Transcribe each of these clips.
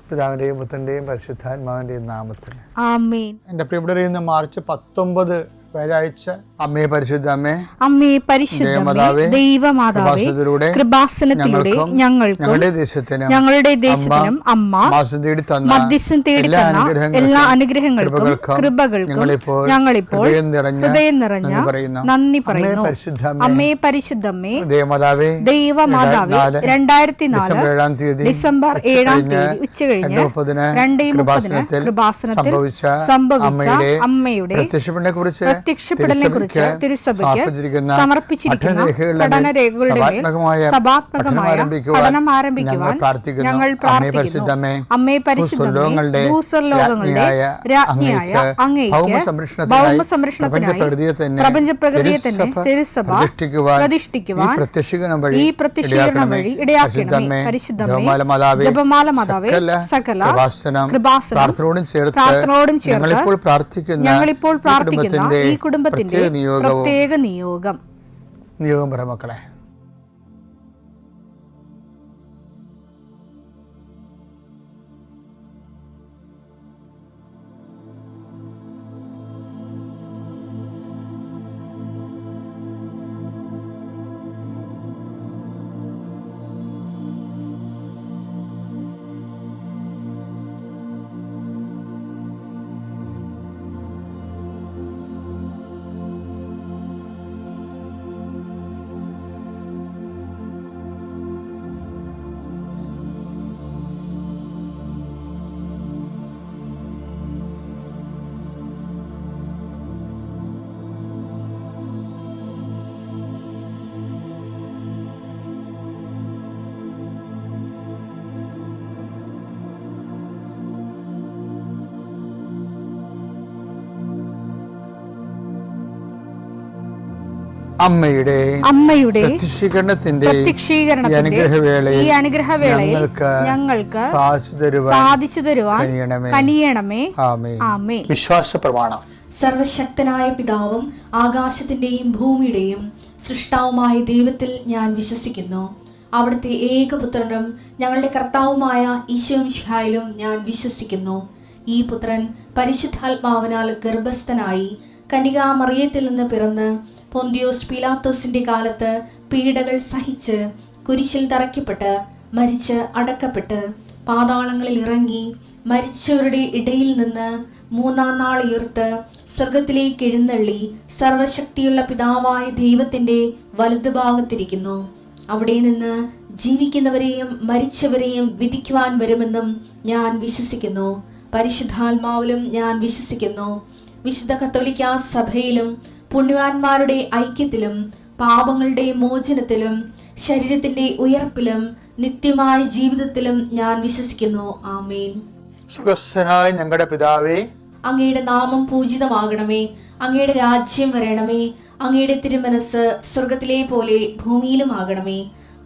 പിതാവിൻ്റെയും പുത്രൻ്റെയും പരിശുദ്ധാത്മാവിൻ്റെയും നാമത്തിൽ ആമേൻ. എൻ്റെ പ്രിയപ്പെട്ടവരെ, ഇന്ന് മാർച്ച് 19 വ്യാഴാഴ്ച. അമ്മേ പരിശുദ്ധ അമ്മേ, അമ്മേ പരിശുദ്ധമേ, ദൈവമാതാവേ, കൃപാസനത്തിലൂടെ ഞങ്ങൾക്കും ഞങ്ങളുടെ ദേശത്തിനും അമ്മ മധ്യസ്ഥം തേടി തന്ന എല്ലാ അനുഗ്രഹങ്ങൾക്കും കൃപകൾക്കും ഞങ്ങളിപ്പോൾ ഹൃദയം നിറഞ്ഞ നന്ദി പറയുന്നു. അമ്മേ പരിശുദ്ധമേ, ദൈവമാതാവേ, 2004 ഡിസംബർ 7 ഉച്ചകഴിഞ്ഞ് 2:30 കൃപാസനത്തിൽ സംഭവിച്ച അമ്മയുടെ പ്രത്യക്ഷപ്പെടലിനെ കുറിച്ച് തിരുസഭയ്ക്ക് സമർപ്പിച്ചിരിക്കുന്ന പഠനരേഖകളുടെ മേൽ സഭാത്മകമായ പഠനം ആരംഭിക്കുവാൻ ഞങ്ങൾ പ്രാർത്ഥിക്കുന്നു. അമ്മേ പരിശുദ്ധമേ, ഭൂസ്വർലോകങ്ങളുടെ രാജ്ഞിയായ അങ്ങേയ്ക്ക് ഭൗമസംരക്ഷണത്തിനായി പ്രപഞ്ചപ്രകൃതിയെ തന്നെ തിരുസഭ പ്രതിഷ്ഠിക്കുവാൻ ഈ പ്രത്യക്ഷീകരണം വഴി ഇടയാക്കണമേ. പരിശുദ്ധമേ, ജപമാല മാതാവേ, സകല കൃപാസനം പ്രാർത്ഥനയോടും ചേർത്ത് ഞങ്ങളിപ്പോൾ പ്രാർത്ഥിക്കുന്ന ഈ കുടുംബത്തിന്റെ പ്രത്യേക നിയോഗം പറ മക്കളെ. അമ്മയുടെ പ്രത്യക്ഷീകരണത്തിന്റെ ഈ അനുഗ്രഹവേളയിൽ ഞങ്ങൾക്ക് സാധിച്ചു തരുവാൻ കനിയണമേ. ആമേൻ. വിശ്വാസ പ്രമാണം. സർവശക്തനായ പിതാവും ആകാശത്തിന്റെയും ഭൂമിയുടെയും സൃഷ്ടാവുമായ ദൈവത്തിൽ ഞാൻ വിശ്വസിക്കുന്നു. അവിടുത്തെ ഏകപുത്രനും ഞങ്ങളുടെ കർത്താവുമായ ഈശോമിശിഹായിലും ഞാൻ വിശ്വസിക്കുന്നു. ഈ പുത്രൻ പരിശുദ്ധാത്മാവിനാൽ ഗർഭസ്ഥനായി കന്യകാമറിയത്തിൽ നിന്ന് പിറന്ന് പൊന്തിയോസ് പീലാത്തോസിന്റെ കാലത്ത് പീഡകൾ സഹിച്ച് കുരിശിൽ തറയ്ക്കപ്പെട്ട് മരിച്ച് അടക്കപ്പെട്ട് പാതാളങ്ങളിൽ ഇറങ്ങി മരിച്ചവരുടെ ഇടയിൽ നിന്ന് 3-ാം നാൾ ഉയർത്ത് സ്വർഗത്തിലേക്ക് എഴുന്നള്ളി സർവശക്തിയുള്ള പിതാവായ ദൈവത്തിന്റെ വലതുഭാഗത്തിരിക്കുന്നു. അവിടെ നിന്ന് ജീവിക്കുന്നവരെയും മരിച്ചവരെയും വിധിക്കുവാൻ വരുമെന്നും ഞാൻ വിശ്വസിക്കുന്നു. പരിശുദ്ധാത്മാവിലും ഞാൻ വിശ്വസിക്കുന്നു. വിശുദ്ധ കത്തോലിക്കാ സഭയിലും പുണ്യവാന്മാരുടെ ഐക്യത്തിലും പാപങ്ങളുടെ മോചനത്തിലും ശരീരത്തിന്റെ ഉയർപ്പിലും നിത്യമായ ജീവിതത്തിലും ഞാൻ വിശ്വസിക്കുന്നു. ആമേൻ. സുഖസ്ഥനായ ഞങ്ങളുടെ പിതാവേ, അങ്ങയുടെ നാമം പൂജിതമാകണമേ. അങ്ങയുടെ രാജ്യം വരണമേ. അങ്ങയുടെ തിരുമനസ് സ്വർഗത്തിലെ പോലെ ഭൂമിയിലും ആകണമേ.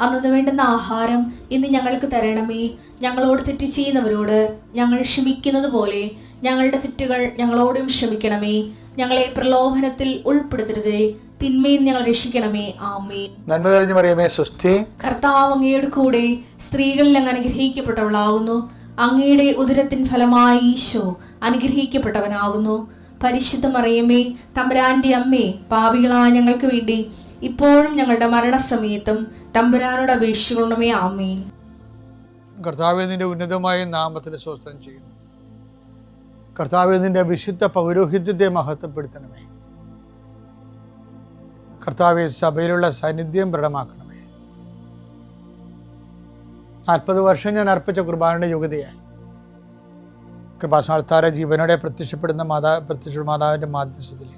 അന്നു വേണ്ടുന്ന ആഹാരം ഇന്ന് ഞങ്ങൾക്ക് തരണമേ. ഞങ്ങളോട് തെറ്റ് ചെയ്യുന്നവരോട് ഞങ്ങൾ ക്ഷമിക്കുന്നത് പോലെ ഞങ്ങളുടെ തെറ്റുകൾ ഞങ്ങളോടും ക്ഷമിക്കണമേ. ഞങ്ങളെ പ്രലോഭനത്തിൽ ഉൾപ്പെടുത്തരുതേ, തിന്മയിൽ ഞങ്ങൾ രക്ഷിക്കണമേ. ആമേൻ. നന്മ നിറഞ്ഞ മറിയമേ, സ്വസ്തി. കർത്താവ് അങ്ങയുടെ കൂടെ സ്ത്രീകളിൽ അങ്ങ് അനുഗ്രഹിക്കപ്പെട്ടവളാകുന്നു. അങ്ങയുടെ ഉദരത്തിൻ ഫലമായി ഈശോ അനുഗ്രഹിക്കപ്പെട്ടവനാകുന്നു. പരിശുദ്ധ മറിയമേ, തമ്പുരാന്റെ അമ്മേ, പാപികളായ ഞങ്ങൾക്ക് വേണ്ടി ഇപ്പോഴും ഞങ്ങളുടെ മരണസമയത്തും തമ്പുരാനോട് അപേക്ഷിക്കണമേ. ആമേൻ. കർത്താവേ, നിന്റെ ഉന്നതമായ നാമത്തിന് സ്തോത്രം ചെയ്യുന്നു. കർത്താവേ, നിന്റെ വിശുദ്ധ പൗരോഹിത്യത്തെ മഹത്വപ്പെടുത്തണമേ. കർത്താവേ, സഭയിലുള്ള സാന്നിധ്യം ദൃഢമാക്കണമേ. 40 വർഷം ഞാൻ അർപ്പിച്ച കുർബാനയുടെ യോഗ്യതയാൽ കൃപാസ്ഥാന ജീവനോടെ പ്രത്യക്ഷപ്പെടുന്ന മാതാവിൻ്റെ മാധ്യസ്ഥത്തിൽ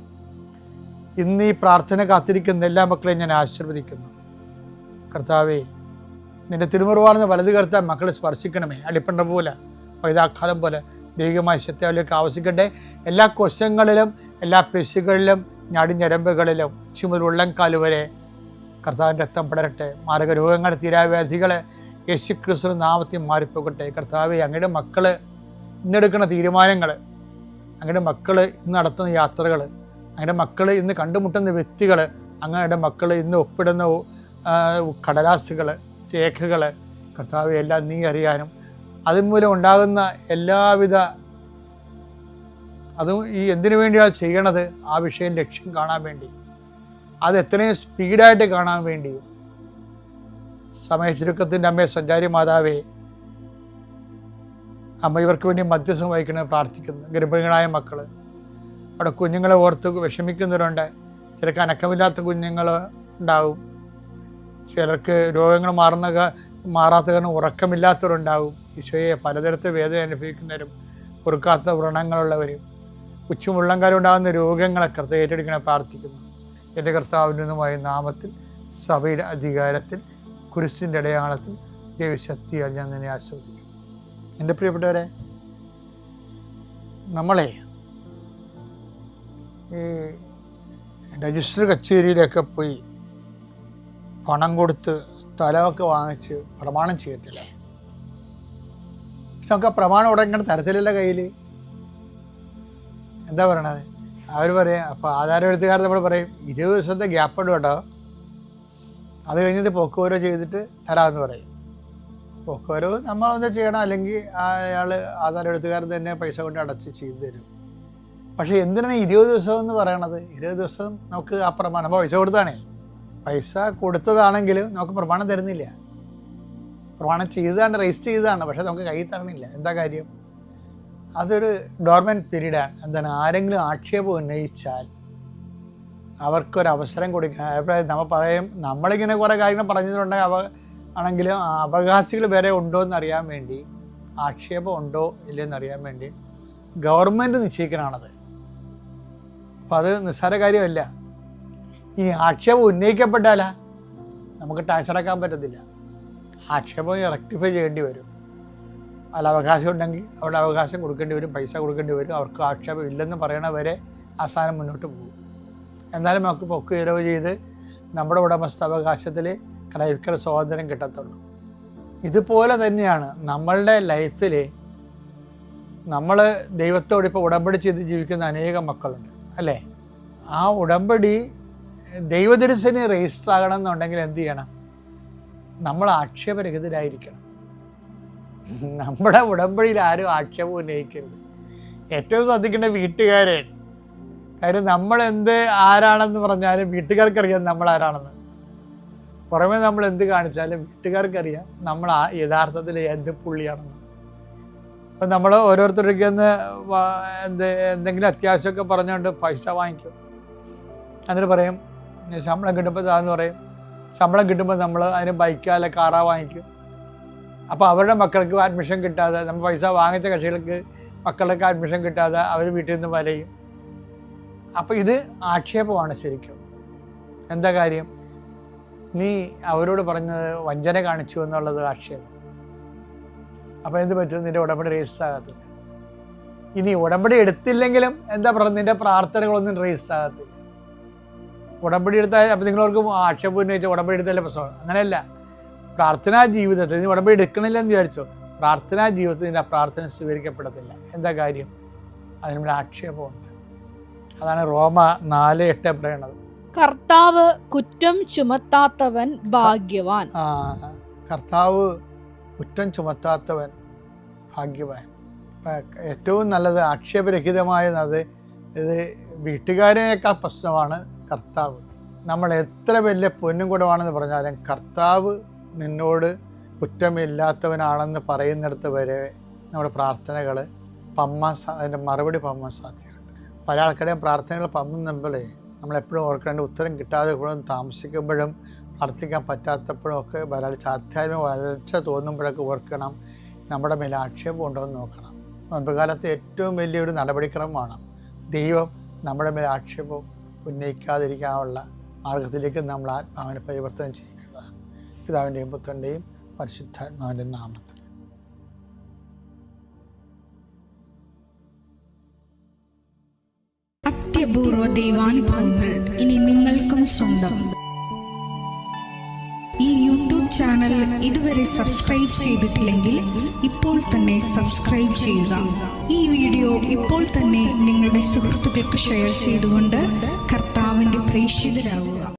ഇന്ന് ഈ പ്രാർത്ഥന കാത്തിരിക്കുന്ന എല്ലാ മക്കളെയും ഞാൻ ആശീർവദിക്കുന്നു. കർത്താവേ, നിന്റെ തിരുമുറിവാർന്ന് വലത് കർത്താൻ മക്കളെ സ്പർശിക്കണമേ. അടിപ്പണ്ട പോലെ പൈതാക്കാലം പോലെ ദൈവികമായ ശക്തിയിലേക്ക് ആവശ്യിക്കട്ടെ. എല്ലാ കൊശങ്ങളിലും എല്ലാ പെശുകളിലും ഞരമ്പുകളിലും ചുമൽ ഉള്ളംകാല് വരെ കർത്താവിൻ്റെ രക്തം പടരട്ടെ. മാരക രോഗങ്ങൾ, തീരാവ്യാധികൾ യേശുക്രിസ്തുവിന്റെ നാമത്തിൽ മാറിപ്പോകട്ടെ. കർത്താവേ, അങ്ങയുടെ മക്കൾ ഇന്നെടുക്കുന്ന തീരുമാനങ്ങൾ, അങ്ങയുടെ മക്കൾ ഇന്ന് നടത്തുന്ന യാത്രകൾ, അങ്ങയുടെ മക്കൾ ഇന്ന് കണ്ടുമുട്ടുന്ന വ്യക്തികൾ, അങ്ങയുടെ മക്കൾ ഇന്ന് ഒപ്പിടുന്ന കടലാസുകൾ, രേഖകൾ, കർത്താവെ എല്ലാം നീ അറിയാനും അതുമൂലം ഉണ്ടാകുന്ന എല്ലാവിധ അതും ഈ എന്തിനു വേണ്ടിയാണ് ചെയ്യണത്? ആ വിഷയം ലക്ഷ്യം കാണാൻ വേണ്ടി, അത് എത്രയും സ്പീഡായിട്ട് കാണാൻ വേണ്ടിയും. സമയ ചുരുക്കത്തിൻ്റെ അമ്മയെ സഞ്ചാരി മാതാവേ, അമ്മ ഇവർക്ക് വേണ്ടി മധ്യസ്ഥം വഹിക്കണമെന്ന് പ്രാർത്ഥിക്കുന്നു. ഗർഭിണികളായ മക്കൾ, അവിടെ കുഞ്ഞുങ്ങളെ ഓർത്ത് വിഷമിക്കുന്നവരുണ്ട്. ചിലർക്ക് അനക്കമില്ലാത്ത കുഞ്ഞുങ്ങൾ ഉണ്ടാവും, ചിലർക്ക് രോഗങ്ങൾ മാറാത്ത കാരണം ഉറക്കമില്ലാത്തവരുണ്ടാവും. ഈശോയെ, പലതരത്തിൽ വേദന അനുഭവിക്കുന്നവരും പൊറുക്കാത്ത വ്രണങ്ങളുള്ളവരും ഉച്ചമുള്ളങ്കാലം ഉണ്ടാകുന്ന രോഗങ്ങളെ കർത്താവ് ഏറ്റെടുക്കണേ പ്രാർത്ഥിക്കുന്നു. എൻ്റെ കർത്താവിനുമായ നാമത്തിൽ, സഭയുടെ അധികാരത്തിൽ, കുരിശിൻ്റെ അടയാളത്തിൽ, ദൈവശക്തിയാൽ ഞാൻ നിന്നെ ആസ്വദിക്കും. എൻ്റെ പ്രിയപ്പെട്ടവരെ, നമ്മളെ ഈ രജിസ്റ്റർ കച്ചേരിയിലൊക്കെ പോയി പണം കൊടുത്ത് സ്ഥലമൊക്കെ വാങ്ങിച്ച് പ്രമാണം ചെയ്യത്തില്ലേ? പക്ഷെ നമുക്ക് ആ പ്രമാണം ഉടങ്ങനെ തരത്തിലല്ല കയ്യിൽ. എന്താ പറയണത്? അവർ പറയാം, അപ്പോൾ ആധാരം എഴുത്തുകാർ നമ്മൾ പറയും 20 ദിവസത്തെ ഗ്യാപ്പ് ഉണ്ട് കേട്ടോ, അത് കഴിഞ്ഞിട്ട് പോക്കുവരവ് ചെയ്തിട്ട് തരാമെന്ന് പറയും. പോക്കുവരവ് നമ്മളൊന്ന് ചെയ്യണം, അല്ലെങ്കിൽ അയാൾ ആധാരം എഴുത്തുകാരൻ തന്നെ പൈസ കൊണ്ട് അടച്ച് ചെയ്തു തരും. പക്ഷേ എന്തിനാണ് 20 ദിവസം എന്ന് പറയണത്? 20 ദിവസം നമുക്ക് ആ പ്രമാണം, അപ്പോൾ പൈസ കൊടുത്താണേ, പൈസ കൊടുത്തതാണെങ്കിലും നമുക്ക് പ്രമാണം തരുന്നില്ല. പ്രമാണം ചെയ്തതാണ്, രജിസ്റ്റർ ചെയ്തതാണ്, പക്ഷേ നമുക്ക് കയ്യിൽ തരണില്ല. എന്താ കാര്യം? അതൊരു ഡോർമെൻറ്റ് പീരീഡാണ്. എന്താണ്? ആരെങ്കിലും ആക്ഷേപം ഉന്നയിച്ചാൽ അവർക്കൊരവസരം കൊടുക്കണം. അഭിപ്രായം നമ്മൾ പറയും, നമ്മളിങ്ങനെ കുറേ കാര്യങ്ങൾ പറഞ്ഞിട്ടുണ്ടെങ്കിൽ ആണെങ്കിലും അവകാശികൾ വേറെ ഉണ്ടോ എന്നറിയാൻ വേണ്ടി, ആക്ഷേപം ഉണ്ടോ ഇല്ലെന്നറിയാൻ വേണ്ടി ഗവൺമെൻറ് നിശ്ചയിക്കണമാണത്. അപ്പോൾ അത് നിസ്സാര കാര്യമല്ല. ഈ ആക്ഷേപം ഉന്നയിക്കപ്പെട്ടാലാ നമുക്ക് ടാക്സ് അടക്കാൻ പറ്റത്തില്ല. ആക്ഷേപം റെക്ടിഫൈ ചെയ്യേണ്ടി വരും. അല്ല, അവകാശം ഉണ്ടെങ്കിൽ അവിടെ അവകാശം കൊടുക്കേണ്ടി വരും, പൈസ കൊടുക്കേണ്ടി വരും. അവർക്ക് ആക്ഷേപം ഇല്ലെന്ന് പറയണ വരെ ആ സാധനം മുന്നോട്ട് പോകും. എന്നാലും നമുക്ക് പൊക്ക് ഇരവ് ചെയ്ത് നമ്മുടെ ഉടമസ്ഥാവകാശത്തിൽ ക്രയവിക്രയ സ്വാതന്ത്ര്യം കിട്ടത്തുള്ളൂ. ഇതുപോലെ തന്നെയാണ് നമ്മളുടെ ലൈഫിൽ നമ്മൾ ദൈവത്തോട് ഇപ്പോൾ ഉടമ്പടി ചെയ്ത് ജീവിക്കുന്ന അനേകം മക്കളുണ്ട്, അല്ലേ? ആ ഉടമ്പടി ദൈവദർശന് രജിസ്റ്റർ ആകണം എന്നുണ്ടെങ്കിൽ എന്ത് ചെയ്യണം? നമ്മൾ ആക്ഷേപരഹിതരായിരിക്കണം. നമ്മുടെ ഉടമ്പടിയിൽ ആരും ആക്ഷേപം ഉന്നയിക്കരുത്. ഏറ്റവും ശ്രദ്ധിക്കേണ്ട വീട്ടുകാരൻ. കാര്യം നമ്മളെന്ത് ആരാണെന്ന് പറഞ്ഞാലും വീട്ടുകാർക്കറിയാം നമ്മൾ ആരാണെന്ന്. പുറമേ നമ്മൾ എന്ത് കാണിച്ചാലും വീട്ടുകാർക്കറിയാം നമ്മൾ യഥാർത്ഥത്തിൽ എന്ത് പുള്ളിയാണെന്ന്. അപ്പം നമ്മൾ ഓരോരുത്തർക്ക് എന്തെങ്കിലും അത്യാവശ്യമൊക്കെ പറഞ്ഞുകൊണ്ട് പൈസ വാങ്ങിക്കും. എന്നിട്ട് പറയും ശമ്പളം കിട്ടുമ്പോൾ താന്ന് പറയും. ശമ്പളം കിട്ടുമ്പോൾ നമ്മൾ അതിന് ബൈക്കാ അല്ല കാറാ വാങ്ങിക്കും. അപ്പോൾ അവരുടെ മക്കൾക്ക് അഡ്മിഷൻ കിട്ടാതെ, നമ്മൾ പൈസ വാങ്ങിച്ച കക്ഷികൾക്ക് മക്കൾക്ക് അഡ്മിഷൻ കിട്ടാതെ അവർ വീട്ടിൽ നിന്ന് വലയും. അപ്പോൾ ഇത് ആക്ഷേപമാണ് ശരിക്കും. എന്താ കാര്യം? നീ അവരോട് പറഞ്ഞത് വഞ്ചന കാണിച്ചു എന്നുള്ളത് ആക്ഷേപം. അപ്പോൾ എന്ത് പറ്റും? നിൻ്റെ ഉടമ്പടി രജിസ്റ്റർ ആകത്തില്ല. ഇനി ഉടമ്പടി എടുത്തില്ലെങ്കിലും എന്താ പറയുക, നിൻ്റെ പ്രാർത്ഥനകളൊന്നും രജിസ്റ്റർ ആകത്തില്ല. ഉടമ്പടി എടുത്താൽ അപ്പോൾ നിങ്ങളവർക്ക് ആക്ഷേപം ഉന്നയിച്ച ഉടമ്പടി എടുത്താലേ പ്രശ്നമാണ്. അങ്ങനെയല്ല. പ്രാർത്ഥനാ ജീവിതത്തിൽ നീ ഉടമ്പടി എടുക്കണില്ലെന്ന് വിചാരിച്ചോ, പ്രാർത്ഥനാ ജീവിതത്തിൽ നിൻ്റെ പ്രാർത്ഥന സ്വീകരിക്കപ്പെടത്തില്ല. എന്താ കാര്യം? അതിനുള്ള ആക്ഷേപമുണ്ട്. അതാണ് റോമ 4:8 പറയണത്. കർത്താവ് കുറ്റം ചുമത്താത്തവൻ ഭാഗ്യവാൻ. കർത്താവ് കുറ്റം ചുമത്താത്തവൻ ഭാഗ്യവാൻ. ഏറ്റവും നല്ലത് ആക്ഷേപരഹിതമായത് ഇത് വീട്ടുകാരനേക്കാൾ പ്രശ്നമാണ് കർത്താവ്. നമ്മൾ എത്ര വലിയ പൊന്നും കൂടമാണെന്ന് പറഞ്ഞാലും കർത്താവ് നിന്നോട് കുറ്റമില്ലാത്തവനാണെന്ന് പറയുന്നിടത്ത് വരെ നമ്മുടെ പ്രാർത്ഥനകൾ അതിൻ്റെ മറുപടി പമ്മാൻ സാധ്യതയുണ്ട്. പല ആൾക്കാരുടെയും പ്രാർത്ഥനകൾ പമ്മുമ്പോഴേ നമ്മളെപ്പോഴും ഓർക്കേണ്ട, ഉത്തരം കിട്ടാതെ താമസിക്കുമ്പോഴും പ്രാർത്ഥിക്കാൻ പറ്റാത്തപ്പോഴും ഒക്കെ ആധ്യാത്മിക വരൾച്ച തോന്നുമ്പോഴൊക്കെ ഓർക്കണം, നമ്മുടെ മേലെ ആക്ഷേപം ഉണ്ടോ എന്ന് നോക്കണം. മുൻപുകാലത്തെ ഏറ്റവും വലിയൊരു നടപടിക്രമമാണ് ദൈവം നമ്മുടെ മേലെ ആക്ഷേപം ഉന്നയിക്കാതിരിക്കാനുള്ള മാർഗത്തിലേക്ക് നമ്മൾ ആത്മാവിനെ പരിവർത്തനം ചെയ്യേണ്ടതാണ്. പിതാവിൻ്റെയും പുത്രൻ്റെയും പരിശുദ്ധാത്മാവിൻ്റെ നാമത്തിൽ. അത്യപൂർവ ദൈവാനുഭവങ്ങൾ ഇനി നിങ്ങൾക്കും സ്വന്തം. ഈ യൂട്യൂബ് ചാനൽ ഇതുവരെ സബ്സ്ക്രൈബ് ചെയ്തിട്ടില്ലെങ്കിൽ ഇപ്പോൾ തന്നെ സബ്സ്ക്രൈബ് ചെയ്യുക. ഈ വീഡിയോ ഇപ്പോൾ തന്നെ നിങ്ങളുടെ സുഹൃത്തുക്കൾക്ക് ഷെയർ ചെയ്തുകൊണ്ട് കർത്താവിൻ്റെ പ്രേക്ഷിതരാകുക.